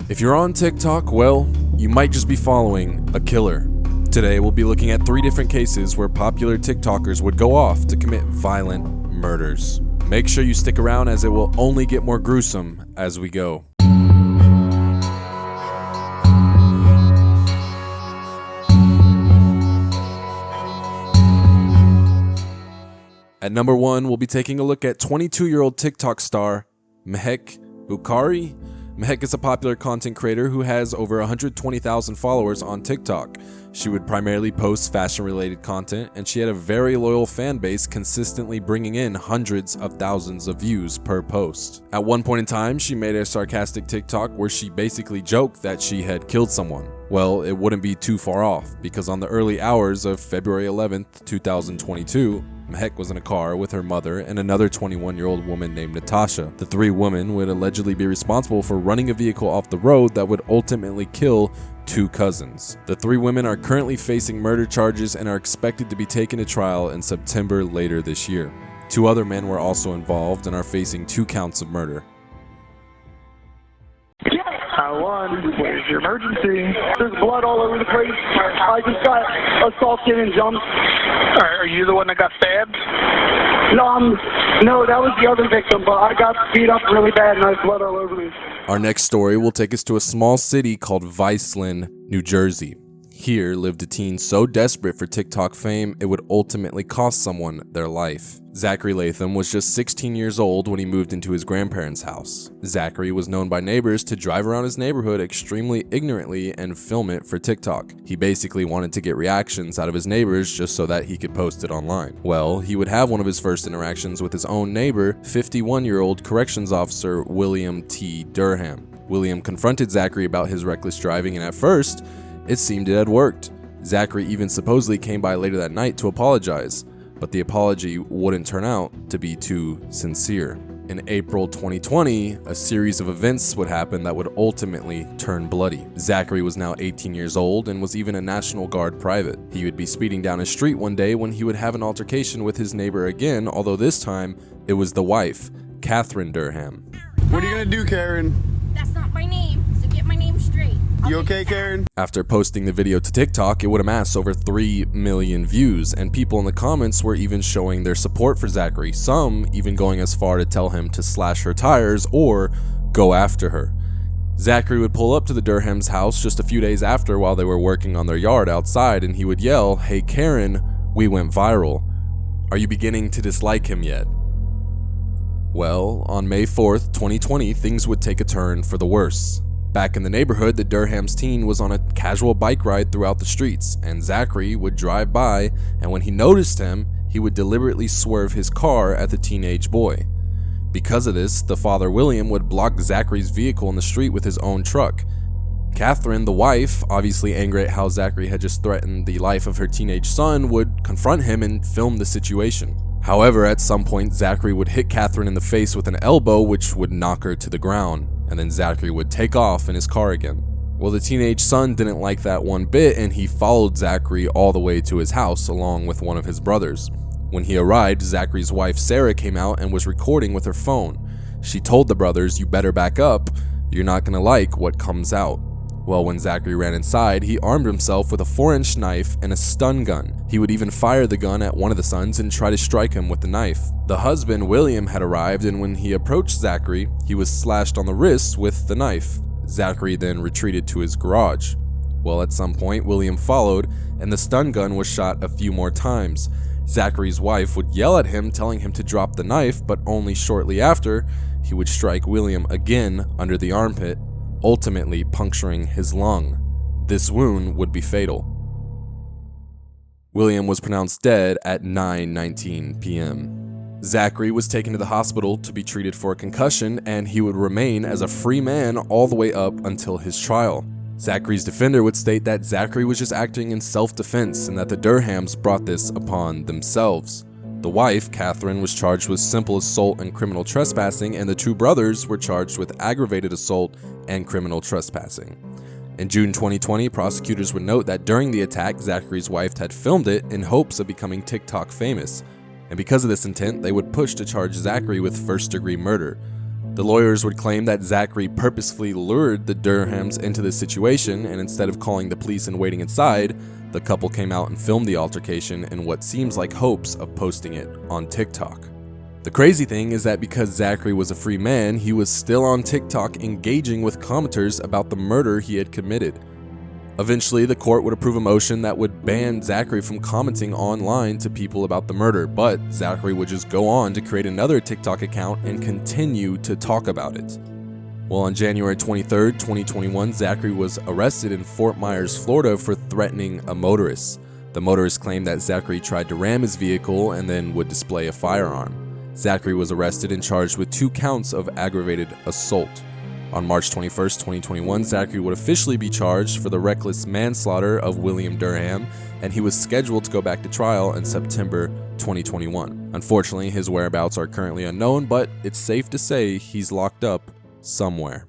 If you're on TikTok, well, you might just be following a killer. Today, we'll be looking at 3 different cases where popular TikTokers would go off to commit violent murders. Make sure you stick around as it will only get more gruesome as we go. At number 1, we'll be taking a look at 22-year-old TikTok star Mahek Bukhari. Mahek is a popular content creator who has over 120,000 followers on TikTok. She would primarily post fashion-related content, and she had a very loyal fan base, consistently bringing in hundreds of thousands of views per post. At one point in time, she made a sarcastic TikTok where she basically joked that she had killed someone. Well, it wouldn't be too far off, because on the early hours of February 11th, 2022, Mahek was in a car with her mother and another 21-year-old woman named Natasha. The 3 women would allegedly be responsible for running a vehicle off the road that would ultimately kill 2 cousins. The 3 women are currently facing murder charges and are expected to be taken to trial in September later this year. 2 other men were also involved and are facing 2 counts of murder. 1, where's your emergency? There's blood all over the place. I just got assaulted and jumped. Are you the one that got stabbed? No, that was the other victim, but I got beat up really bad and I had blood all over me. Our next story will take us to a small city called Viceland, New Jersey. Here lived a teen so desperate for TikTok fame, it would ultimately cost someone their life. Zachary Latham was just 16 years old when he moved into his grandparents' house. Zachary was known by neighbors to drive around his neighborhood extremely ignorantly and film it for TikTok. He basically wanted to get reactions out of his neighbors just so that he could post it online. Well, he would have one of his first interactions with his own neighbor, 51-year-old corrections officer William T. Durham. William confronted Zachary about his reckless driving, and at first, it seemed it had worked. Zachary even supposedly came by later that night to apologize, but the apology wouldn't turn out to be too sincere. In April 2020, a series of events would happen that would ultimately turn bloody. Zachary was now 18 years old and was even a National Guard private. He would be speeding down a street one day when he would have an altercation with his neighbor again, although this time it was the wife, Catherine Durham. What are you gonna do, Karen? That's not my name, so get my name straight. You okay, Karen? After posting the video to TikTok, it would amass over 3 million views, and people in the comments were even showing their support for Zachary, some even going as far to tell him to slash her tires or go after her. Zachary would pull up to the Durham's house just a few days after while they were working on their yard outside, and he would yell, "Hey Karen, we went viral. Are you beginning to dislike him yet?" Well, on May 4th, 2020, things would take a turn for the worse. Back in the neighborhood, the Durham's teen was on a casual bike ride throughout the streets, and Zachary would drive by, and when he noticed him, he would deliberately swerve his car at the teenage boy. Because of this, the father William would block Zachary's vehicle in the street with his own truck. Catherine, the wife, obviously angry at how Zachary had just threatened the life of her teenage son, would confront him and film the situation. However, at some point, Zachary would hit Catherine in the face with an elbow, which would knock her to the ground, and then Zachary would take off in his car again. Well, the teenage son didn't like that one bit, and he followed Zachary all the way to his house along with one of his brothers. When he arrived, Zachary's wife Sarah came out and was recording with her phone. She told the brothers, "You better back up, you're not gonna like what comes out." Well, when Zachary ran inside, he armed himself with a 4-inch knife and a stun gun. He would even fire the gun at one of the sons and try to strike him with the knife. The husband, William, had arrived, and when he approached Zachary, he was slashed on the wrist with the knife. Zachary then retreated to his garage. Well, at some point, William followed, and the stun gun was shot a few more times. Zachary's wife would yell at him, telling him to drop the knife, but only shortly after, he would strike William again under the armpit, ultimately puncturing his lung. This wound would be fatal. William was pronounced dead at 9:19 p.m. Zachary was taken to the hospital to be treated for a concussion, and he would remain as a free man all the way up until his trial. Zachary's defender would state that Zachary was just acting in self-defense and that the Durhams brought this upon themselves. The wife, Catherine, was charged with simple assault and criminal trespassing, and the 2 brothers were charged with aggravated assault and criminal trespassing. In June 2020, prosecutors would note that during the attack, Zachary's wife had filmed it in hopes of becoming TikTok famous. And because of this intent, they would push to charge Zachary with first-degree murder. The lawyers would claim that Zachary purposefully lured the Durhams into this situation, and instead of calling the police and waiting inside, the couple came out and filmed the altercation in what seems like hopes of posting it on TikTok. The crazy thing is that because Zachary was a free man, he was still on TikTok engaging with commenters about the murder he had committed. Eventually, the court would approve a motion that would ban Zachary from commenting online to people about the murder, but Zachary would just go on to create another TikTok account and continue to talk about it. Well, on January 23, 2021, Zachary was arrested in Fort Myers, Florida for threatening a motorist. The motorist claimed that Zachary tried to ram his vehicle and then would display a firearm. Zachary was arrested and charged with 2 counts of aggravated assault. On March 21, 2021, Zachary would officially be charged for the reckless manslaughter of William Durham, and he was scheduled to go back to trial in September 2021. Unfortunately, his whereabouts are currently unknown, but it's safe to say he's locked up somewhere.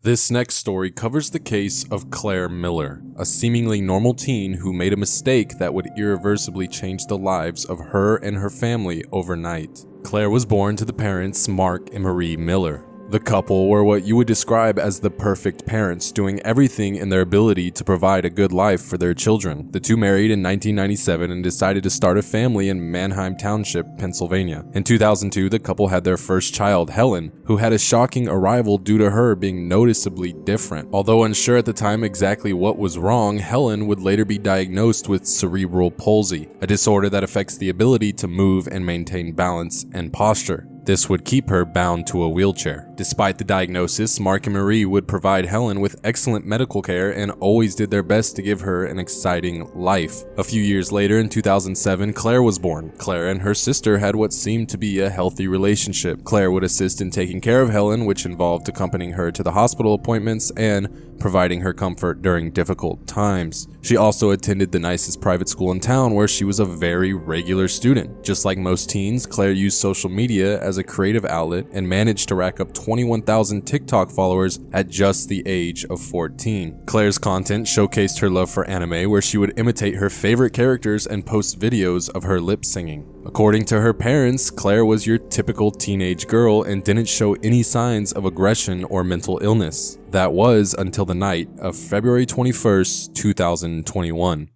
This next story covers the case of Claire Miller, a seemingly normal teen who made a mistake that would irreversibly change the lives of her and her family overnight. Claire was born to the parents Mark and Marie Miller. The couple were what you would describe as the perfect parents, doing everything in their ability to provide a good life for their children. The two married in 1997 and decided to start a family in Manheim Township, Pennsylvania. In 2002, the couple had their first child, Helen, who had a shocking arrival due to her being noticeably different. Although unsure at the time exactly what was wrong, Helen would later be diagnosed with cerebral palsy, a disorder that affects the ability to move and maintain balance and posture. This would keep her bound to a wheelchair. Despite the diagnosis, Mark and Marie would provide Helen with excellent medical care and always did their best to give her an exciting life. A few years later, in 2007, Claire was born. Claire and her sister had what seemed to be a healthy relationship. Claire would assist in taking care of Helen, which involved accompanying her to the hospital appointments and providing her comfort during difficult times. She also attended the nicest private school in town where she was a very regular student. Just like most teens, Claire used social media as a creative outlet and managed to rack up 21,000 TikTok followers at just the age of 14. Claire's content showcased her love for anime, where she would imitate her favorite characters and post videos of her lip singing. According to her parents, Claire was your typical teenage girl and didn't show any signs of aggression or mental illness. That was until the night of February 21st, 2021.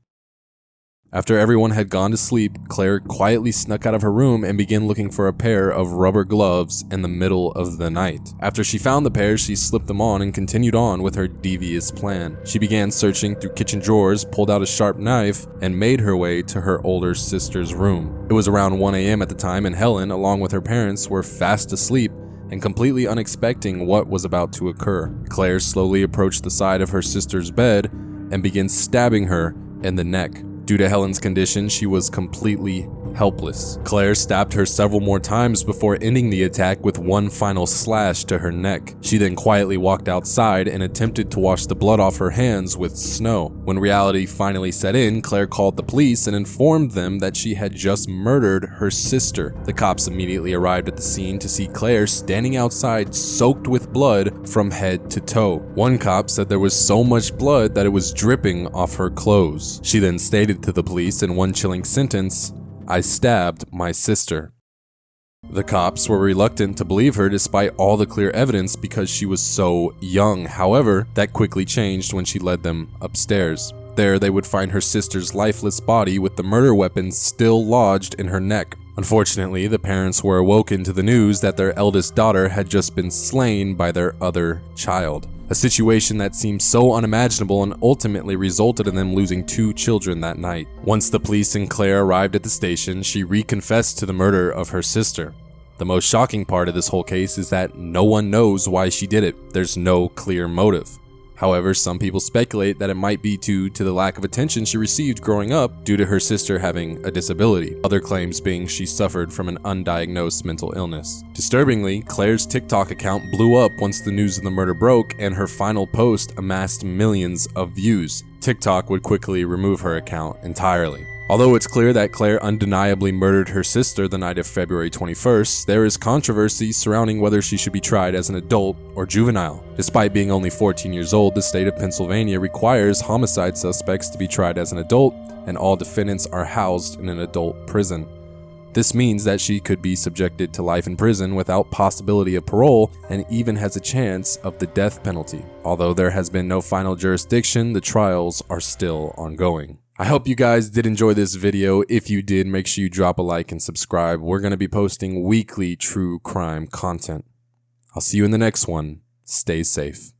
After everyone had gone to sleep, Claire quietly snuck out of her room and began looking for a pair of rubber gloves in the middle of the night. After she found the pair, she slipped them on and continued on with her devious plan. She began searching through kitchen drawers, pulled out a sharp knife, and made her way to her older sister's room. It was around 1 a.m. at the time, and Helen, along with her parents, were fast asleep and completely unexpecting what was about to occur. Claire slowly approached the side of her sister's bed and began stabbing her in the neck. Due to Helen's condition, she was completely helpless. Claire stabbed her several more times before ending the attack with one final slash to her neck. She then quietly walked outside and attempted to wash the blood off her hands with snow. When reality finally set in, Claire called the police and informed them that she had just murdered her sister. The cops immediately arrived at the scene to see Claire standing outside soaked with blood from head to toe. One cop said there was so much blood that it was dripping off her clothes. She then stated to the police in one chilling sentence, "I stabbed my sister." The cops were reluctant to believe her despite all the clear evidence because she was so young. However, that quickly changed when she led them upstairs. There, they would find her sister's lifeless body with the murder weapon still lodged in her neck. Unfortunately, the parents were awoken to the news that their eldest daughter had just been slain by their other child. A situation that seemed so unimaginable and ultimately resulted in them losing 2 children that night. Once the police and Claire arrived at the station, she reconfessed to the murder of her sister. The most shocking part of this whole case is that no one knows why she did it. There's no clear motive. However, some people speculate that it might be due to the lack of attention she received growing up due to her sister having a disability. Other claims being she suffered from an undiagnosed mental illness. Disturbingly, Claire's TikTok account blew up once the news of the murder broke, and her final post amassed millions of views. TikTok would quickly remove her account entirely. Although it's clear that Claire undeniably murdered her sister the night of February 21st, there is controversy surrounding whether she should be tried as an adult or juvenile. Despite being only 14 years old, the state of Pennsylvania requires homicide suspects to be tried as an adult, and all defendants are housed in an adult prison. This means that she could be subjected to life in prison without possibility of parole and even has a chance of the death penalty. Although there has been no final jurisdiction, the trials are still ongoing. I hope you guys did enjoy this video. If you did, make sure you drop a like and subscribe. We're going to be posting weekly true crime content. I'll see you in the next one. Stay safe.